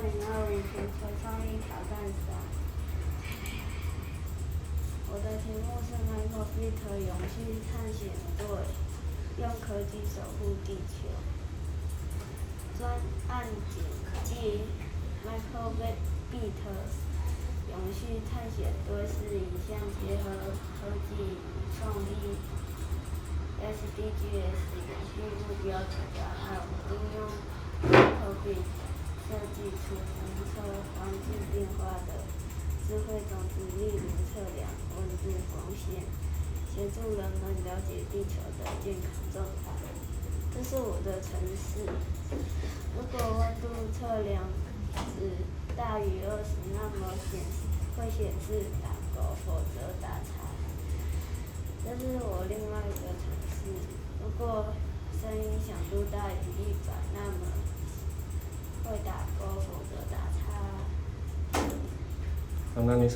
2025全球创意挑战赛。我的题目是 Microbit 永续探险队，用科技守护地球。专案简介 ：Microbit 永续探险队是一项结合科技与创意 SDGs 永续目标的专案。我应用 Microbit 设计出侦测环境变化的智慧装置，例如测量温度、光线，协助人们了解地球的健康状态。这是我的程式。如果温度测量值大于20，那么会显示打勾，否则打叉。这是我另外一个程式。如果声音响度大于100，那么会打勾，否则打叉。刚刚你